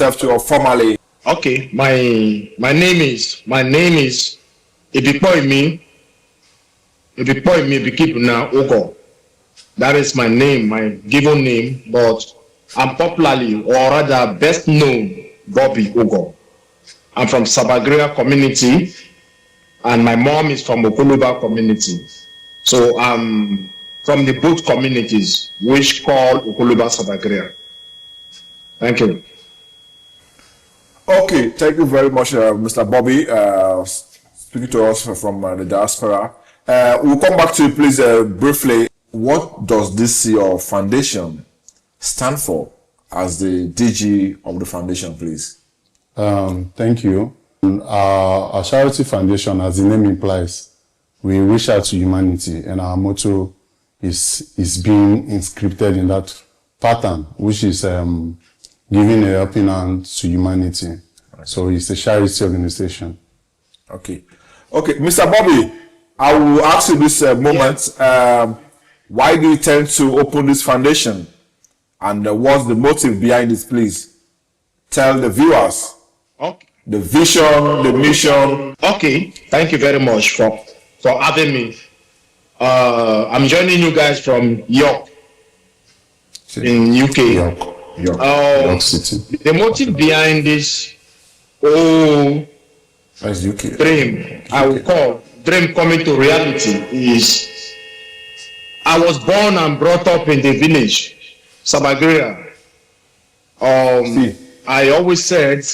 To formally. Okay, my name is Ibipoimi Bikipuna Ugo. That is my name, my given name, but I'm popularly, or rather best known, Bobby Ugo. I'm from Sabagria community, and my mom is from Okuluba community. So I'm from the both communities, which call Okuluba Sabagria. Thank you. Okay, thank you very much, Mr. Bobby, speaking to us from the diaspora. We'll come back to you, please, briefly. What does this your foundation stand for as the DG of the foundation, please? Thank you. Our charity foundation, as the name implies, we reach out to humanity, and our motto is being inscripted in that pattern, which is giving a helping hand to humanity. Okay. So it's a charity organization. Okay. Okay, Mr. Bobby, I will ask you this moment, why do you tend to open this foundation? And what's the motive behind it, please? Tell the viewers. Okay. The vision, the mission. Okay, thank you very much for having me. I'm joining you guys from York in UK. York City. The motive behind this UK. dream, I will call dream coming to reality, is I was born and brought up in the village, Sabagria. I always said,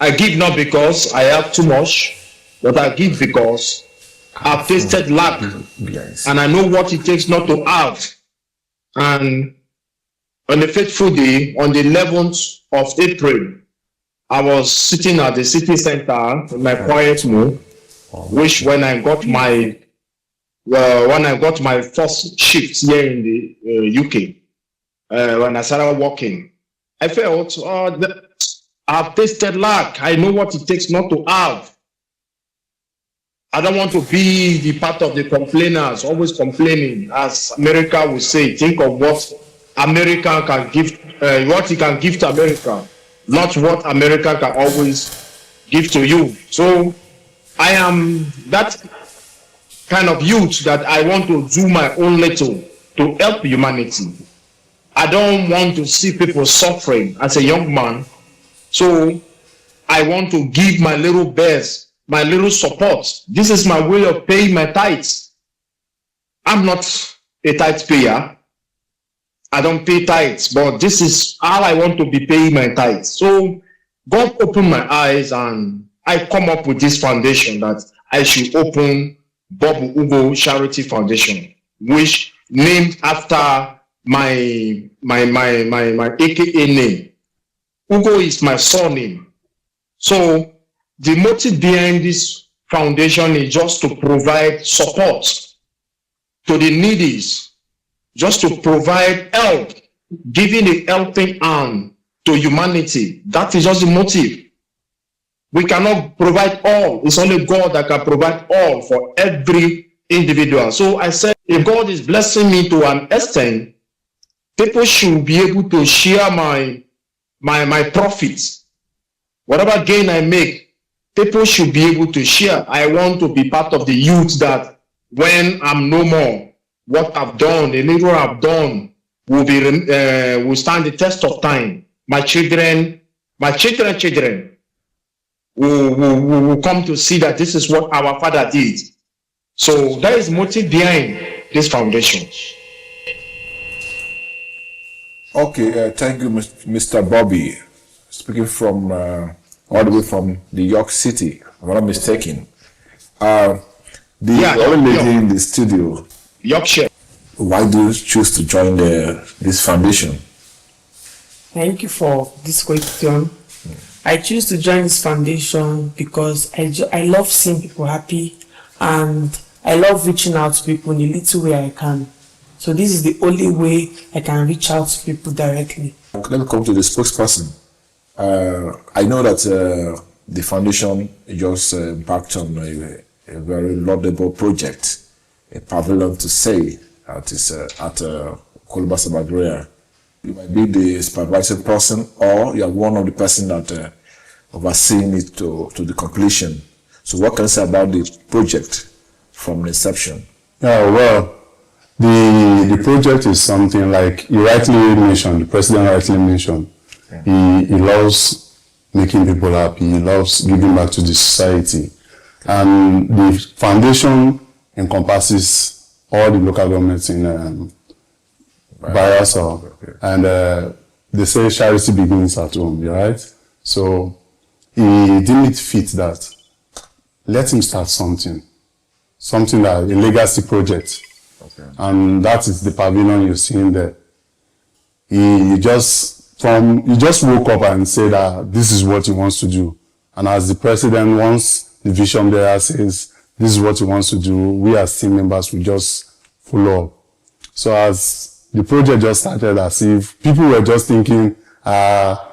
I give not because I have too much, but I give because I've tasted lack, and I know what it takes not to have. And on a fateful day, on the 11th of April, I was sitting at the city center in my quiet mood, which when I got my first shift here in the UK, when I started working, I felt, I've tasted lack. I know what it takes not to have. I don't want to be the part of the complainers, always complaining. As America would say, think of what America can give, what he can give to America, not what America can always give to you. So I am that kind of youth that I want to do my own little to help humanity. I don't want to see people suffering as a young man. So I want to give my little best, my little support. This is my way of paying my tithes. I'm not a tithe payer. I don't pay tithes, but this is how I want to be paying my tithes. So God opened my eyes, and I come up with this foundation that I should open Bob Ugo Charity Foundation, which named after my AKA name. Ugo is my surname. So the motive behind this foundation is just to provide support to the needy, just to provide help, giving a helping hand to humanity. That is just the motive. We cannot provide all. It's only God that can provide all for every individual. So I said, if God is blessing me to an extent, people should be able to share my profits. Whatever gain I make, people should be able to share. I want to be part of the youth that when I'm no more, what I've done, the little I've done will stand the test of time. My children will come to see that this is what our father did. So that is motive behind this foundation. Okay, thank you, Mr. Bobby. Speaking from all the way from the York City, if I'm not mistaken. The only lady in the studio, Yorkshire. Why do you choose to join this foundation? Thank you for this question. I choose to join this foundation because I love seeing people happy, and I love reaching out to people in the little way I can. So this is the only way I can reach out to people directly. Let me come to the spokesperson. I know that the foundation just embarked on a very laudable project, a pavilion to say at Okuluba Sabagria. You might be the supervising person, or you are one of the person that overseeing it to the completion. So what can you say about the project from the inception? Yeah, well, the project is something like you rightly mentioned, the president rightly mentioned. He loves making people happy. He loves giving back to the society. And the foundation encompasses all the local governments in Bayelsa. And they say charity begins at home, right? So he deemed it fit that let him start something that a legacy project. Okay. And that is the pavilion you're seeing there. He just woke up and said that this is what he wants to do. And as the president, once the vision there says this is what he wants to do, we as team members will just follow up. So as the project just started, as if people were just thinking, Bobby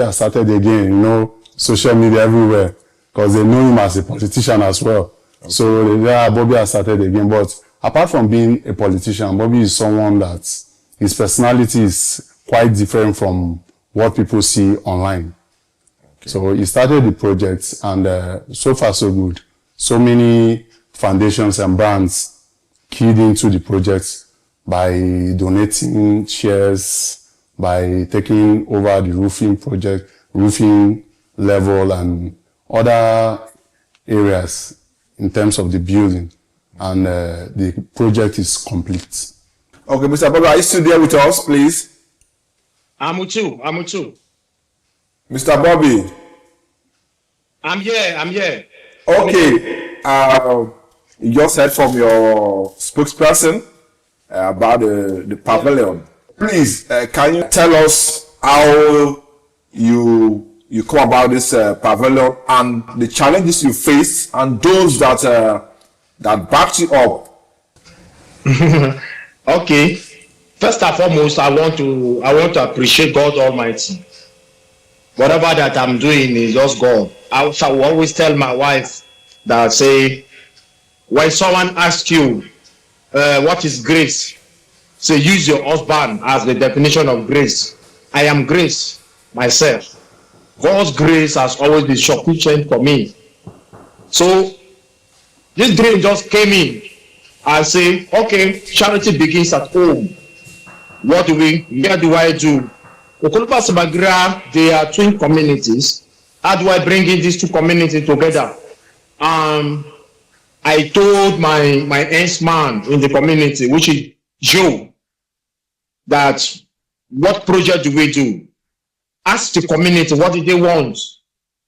has started again, social media everywhere, because they know him as a politician as well. Okay. So Bobby has started again. But apart from being a politician, Bobby is someone that his personality is quite different from what people see online. Okay. So he started the project, and so far so good. So many foundations and brands keyed into the project by donating shares, by taking over the roofing level and other areas in terms of the building. And the project is complete. Okay, Mr. Bobby, are you still there with us, please? I'm with you. Mr. Bobby. I'm here. Okay. You just heard from your spokesperson about the pavilion. Please, can you tell us how you come about this pavilion and the challenges you face and those that backed you up? Okay. First and foremost, I want to appreciate God Almighty. Whatever that I'm doing is just God. I will always tell my wife that, say, when someone asks you what is grace, say use your husband as the definition of grace. I am grace myself. God's grace has always been sufficient for me. So this dream just came in. I say, okay, charity begins at home. Where do I do? Okolopa Sabagira, they are twin communities. How do I bring in these two communities together? I told my ex-man in the community, which is Joe, that what project do we do? Ask the community, what did they want?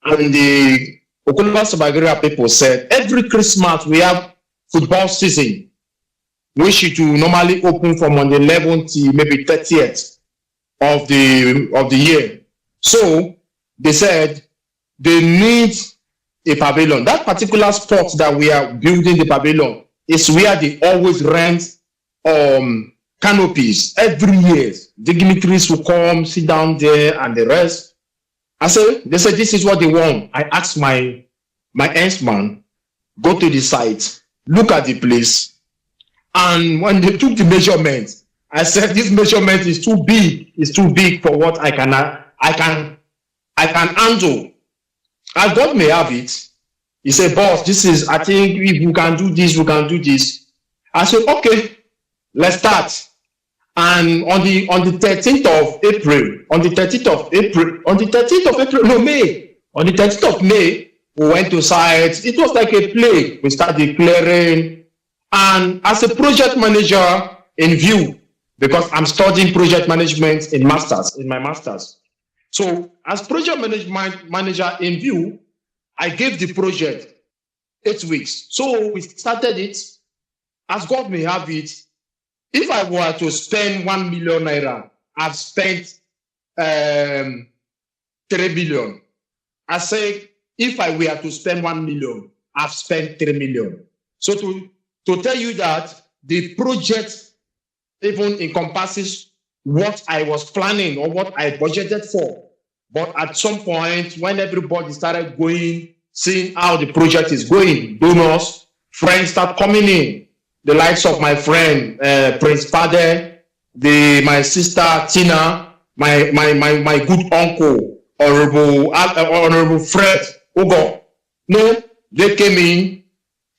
And the Okolopa Sabagira people said, every Christmas we have football season, which it will normally open from on the 11th to maybe 30th of the year. So they said they need a pavilion. That particular spot that we are building the pavilion is where they always rent canopies every year. Dignitaries will come, sit down there, and the rest. They said this is what they want. I asked my ex-man, go to the site, look at the place. And when they took the measurement, I said this measurement is too big. It's too big for what I can handle. As God may have it, he said, boss, I think if we can do this, we can do this. I said, okay, let's start. And on the 13th of April, on the 13th of May, we went to site. It was like a play. We started declaring. And as a project manager in view, because I'm studying project management in my master's. So as project management manager in view, I gave the project 8 weeks. So we started it. As God may have it, if I were to spend 1 million naira, I've spent 3 billion. I say, if I were to spend 1 million, I've spent 3 million. So to tell you that the project even encompasses what I was planning or what I budgeted for. But at some point, when everybody started going, seeing how the project is going, donors, friends start coming in. The likes of my friend, Prince Fade, my sister Tina, my good uncle, Honorable Fred Ugo. No, they came in.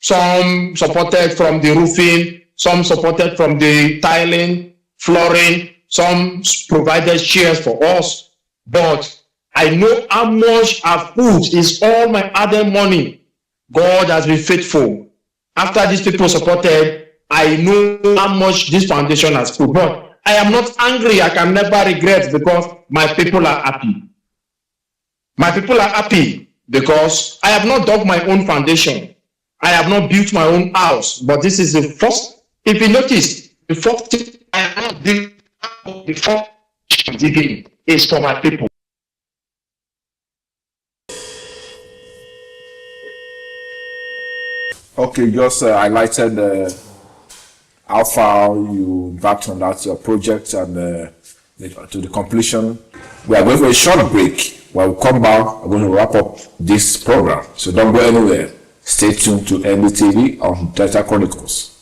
Some supported from the roofing, some supported from the tiling, flooring, some provided chairs for us. But I know how much I've put is all my other money. God has been faithful. After these people supported, I know how much this foundation has put. But I am not angry. I can never regret because my people are happy. My people are happy because I have not dug my own foundation. I have not built my own house. But this is the first, if you notice, the first thing I have not built before digging is for my people. Okay, just highlighted how far you backed on that project and to the completion. We are going for a short break. When we come back, we're going to wrap up this program. So don't go anywhere. Stay tuned to NDTV on Delta Chronicles.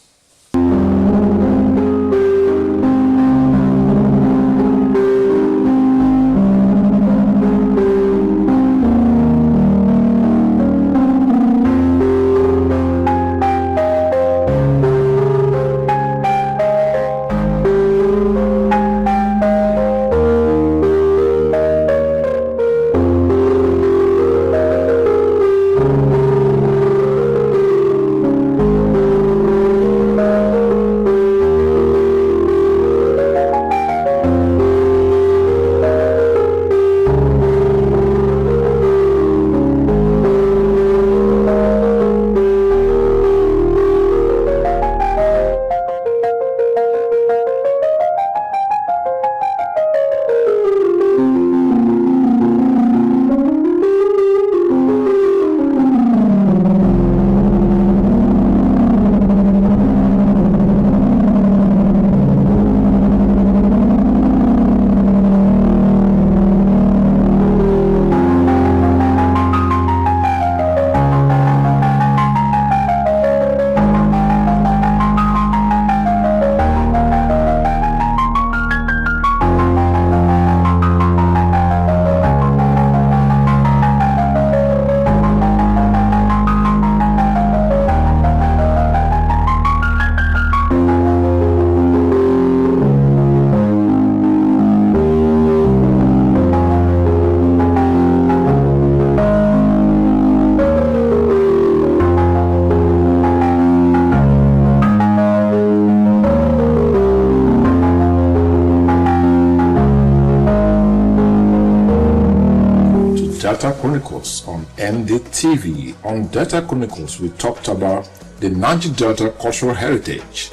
Delta Chronicles on NDTV. On Delta Chronicles, we talked about the Niger Delta cultural heritage.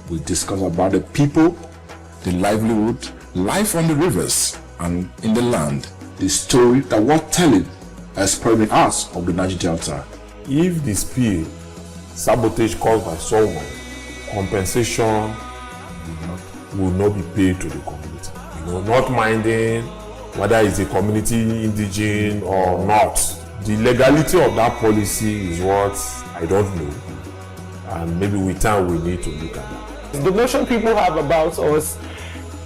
We discussed about the people, the livelihood, life on the rivers and in the land, the story that worth telling as per the arts of the Niger Delta. If the spill, sabotage caused by someone, compensation will not be paid to the community. Not minding whether it's a community indigene or not. The legality of that policy is what I don't know, and maybe with time we need to look at that. The notion people have about us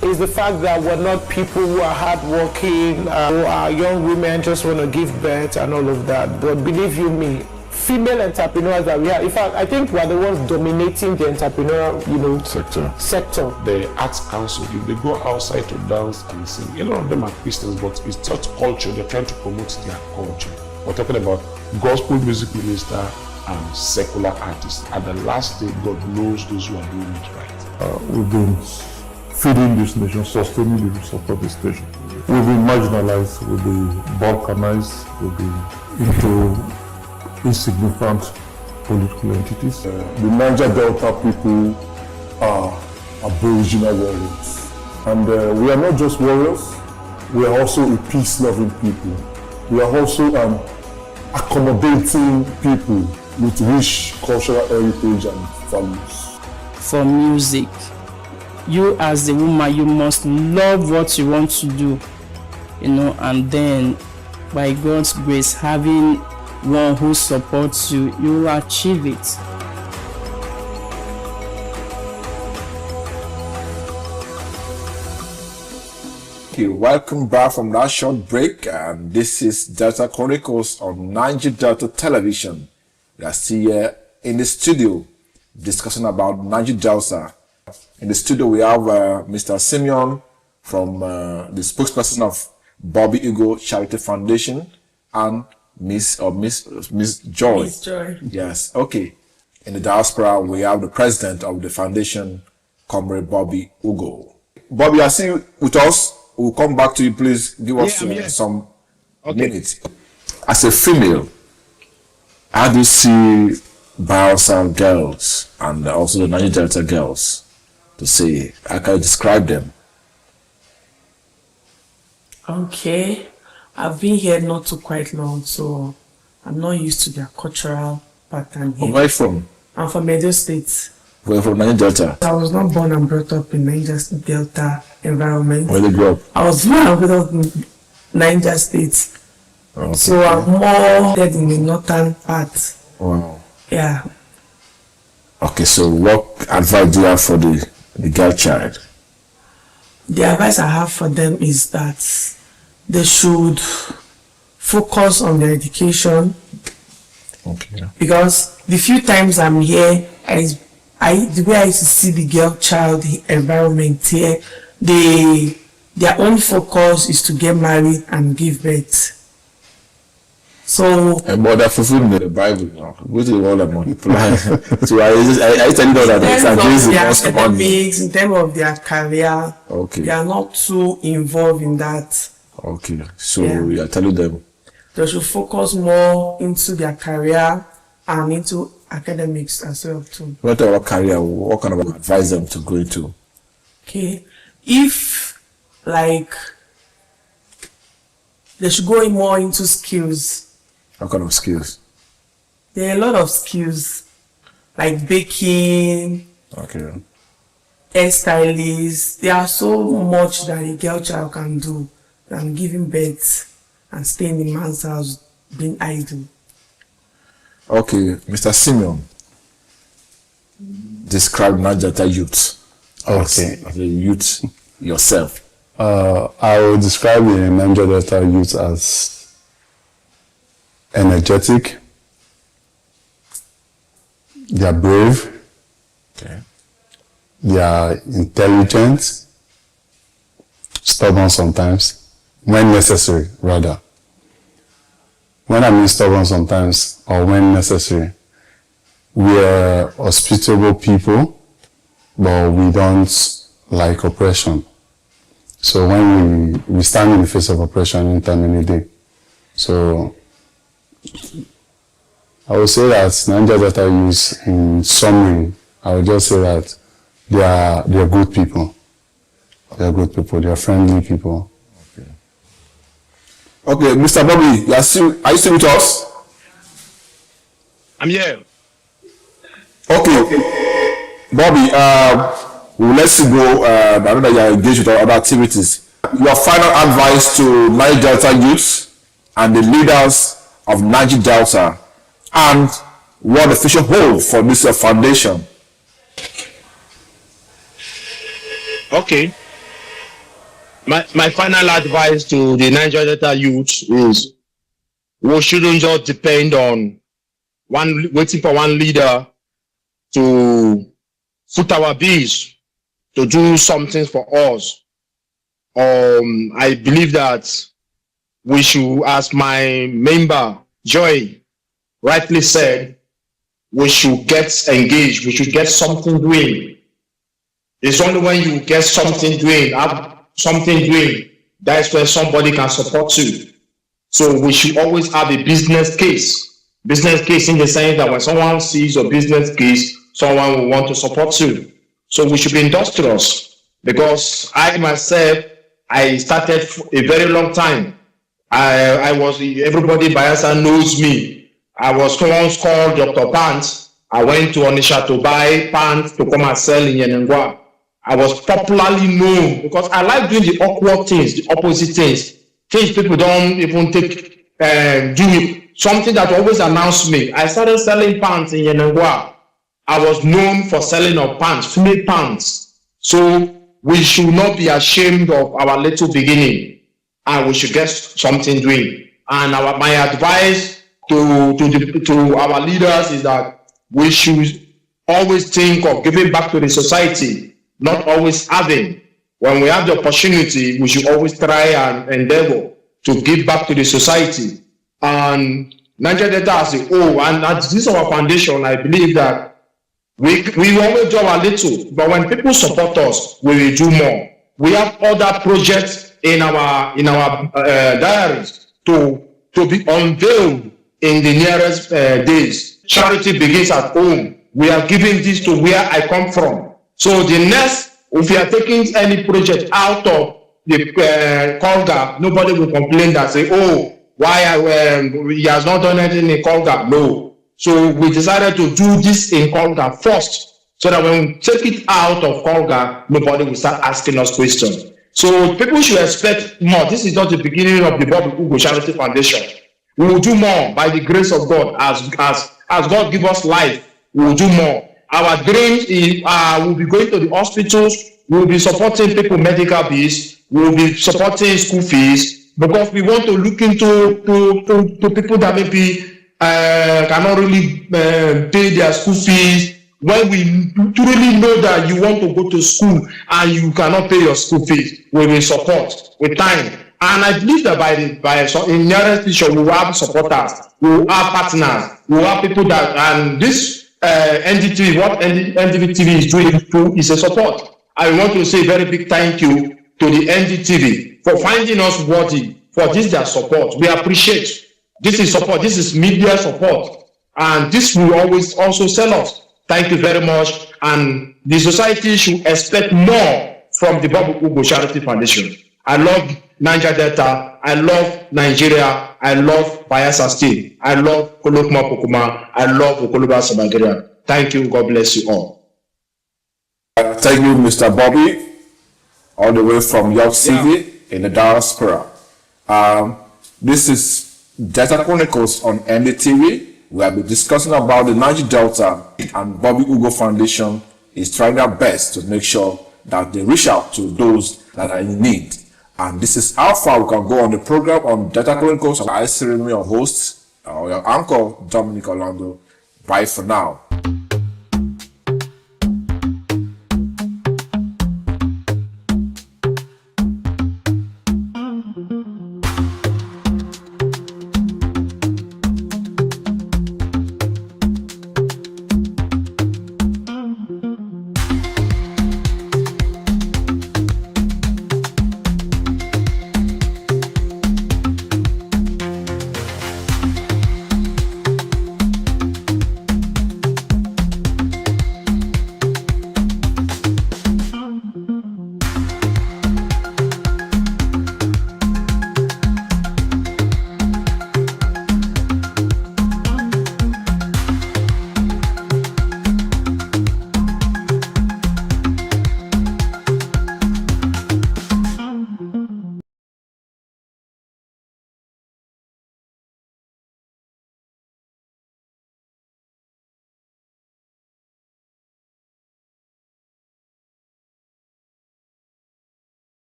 is the fact that we're not people who are hardworking, who are young women just want to give birth and all of that. But believe you me, female entrepreneurs that we have, in fact, I think we're the ones dominating the entrepreneurial, sector. The Arts Council, if they go outside to dance and sing, a lot of them are Christians, but it's not culture. They're trying to promote their culture. We're talking about gospel music minister and secular artists. At the last day, God knows those who are doing it right. We've been feeding this nation, sustaining the resource of this nation. We've been marginalized, we've been balkanized, we've been into insignificant political entities. The Niger Delta people are Aboriginal warriors. And we are not just warriors, we are also a peace-loving people. We are also an accommodating people with rich cultural heritage and values. For music, you as a woman, you must love what you want to do, and then by God's grace, having one who supports you, you will achieve it. Okay, welcome back from that short break. And this is Delta Chronicles on Niger Delta Television. We are still here in the studio discussing about Niger Delta. In the studio, we have Mr. Simeon from the spokesperson of Bobby Ugo Charity Foundation and Miss Joy. Miss Joy. Yes, okay. In the diaspora, we have the president of the foundation, Comrade Bobby Ugo. Bobby, I see you with us. We'll come back to you. Please give us some minutes. As a female, how do you see Bayelsa girls and also the Niger Delta girls? To say, how can you describe them? Okay, I've been here not too quite long, so I'm not used to their cultural pattern here. Where are you from? I'm from Edo State. We're from Niger Delta. I was not born and brought up in Niger Delta environment. Where did you grow up? I was born and brought up in Niger State. Okay. So I'm more dead in the northern part. Wow. Yeah. Okay, so what advice do you have for the girl child? The advice I have for them is that they should focus on their education. Okay. Because the few times I'm here, the way I used to see the girl child environment here, their own focus is to get married and give birth. So, but they're fulfilling the Bible now. Go to the world and multiply. So I tell you that it's against the most academics, in terms of their career, okay. They are not too involved in that. Okay, so you're telling them they should focus more into their career and into academics as well too. What about career? What kind of advise them to go into? Okay, if like they should go more into skills. What kind of skills? There are a lot of skills like baking, okay, hairstylists. There are so much that a girl child can do than giving birth and staying in man's house being idle. Okay, Mr. Simeon, describe Niger Delta youth. Okay. As a youth yourself. I will describe the Niger Delta youth as energetic, they are brave, okay, they are intelligent, stubborn sometimes, when necessary, rather. When I mean stubborn sometimes, or when necessary, we are hospitable people, but we don't like oppression. So when we stand in the face of oppression anytime, any day. So I would say that Niger Delta youth, in summary, I would just say that they are good people. They are good people. They are friendly people. Okay, Mr. Bobby, are you still with us? I'm here. Okay, Bobby, we'll let you go. I know that you are engaged with other activities. Your final advice to Niger Delta youth and the leaders of Niger Delta, and what the future holds for this foundation. Okay. My final advice to the Niger Delta youth is we shouldn't just depend on waiting for one leader to foot our bills, to do something for us. I believe that we should, as my member Joy rightly said, we should get engaged, we should get something doing. It's only when you get something doing, that's when somebody can support you. So we should always have a business case. Business case in the sense that when someone sees your business case, someone will want to support you. So we should be industrious, because I myself, I started a very long time. Everybody in Bayelsa knows me. I was once called Dr. Pants. I went to Onitsha to buy pants to come and sell in Yenengwa. I was popularly known because I like doing the awkward things, the opposite things people don't even do it. Something that always announced me. I started selling pants in Yenengwa. I was known for selling of pants, female pants. So we should not be ashamed of our little beginning, and we should get something doing. And my advice to our leaders is that we should always think of giving back to the society, not always having. When we have the opportunity, we should always try and endeavor to give back to the society. And Niger Delta as a whole, and as this is our foundation, I believe that we always do a little, but when people support us, we will do more. We have other projects in our diaries to be unveiled in the nearest days. Charity begins at home. We are giving this to where I come from. So the next, if you are taking any project out of the Kolga, nobody will complain that say, oh, why he has not done anything in Kolga. No. So we decided to do this in Kolga first, so that when we take it out of Kolga, nobody will start asking us questions. So people should expect more. This is not the beginning of the Bobby Ugo Charity Foundation. We will do more by the grace of God. As God give us life, we will do more. Our dream is we'll be going to the hospitals, we'll be supporting people medical bills, we'll be supporting school fees, because we want to look into to people that maybe cannot really pay their school fees. When we truly know that you want to go to school and you cannot pay your school fees, we will support with time. And I believe that in nearest future, we will have supporters, we will have partners, we will have people that, and this NDTV, what NDTV is doing is a support. I want to say a very big thank you to the NDTV for finding us worthy for this their support. We appreciate. This is support. This is media support. And this will always also sell us. Thank you very much. And the society should expect more from the Bobby Ugo Charity Foundation. I love Niger Delta. I love Nigeria. I love Bayelsa State. I love Kolokma Pokuma. I love Okoloba Samageria. Thank you. God bless you all. Thank you, Mr. Bobby, all the way from York City in the diaspora. This is Delta Chronicles on NDTV. We have been discussing about the Niger Delta, and Bobby Ugo Foundation is trying their best to make sure that they reach out to those that are in need. And this is how far we can go on the program on Delta Chronicles. I, Cyril, your host, your uncle, Dominic Orlando. Bye for now.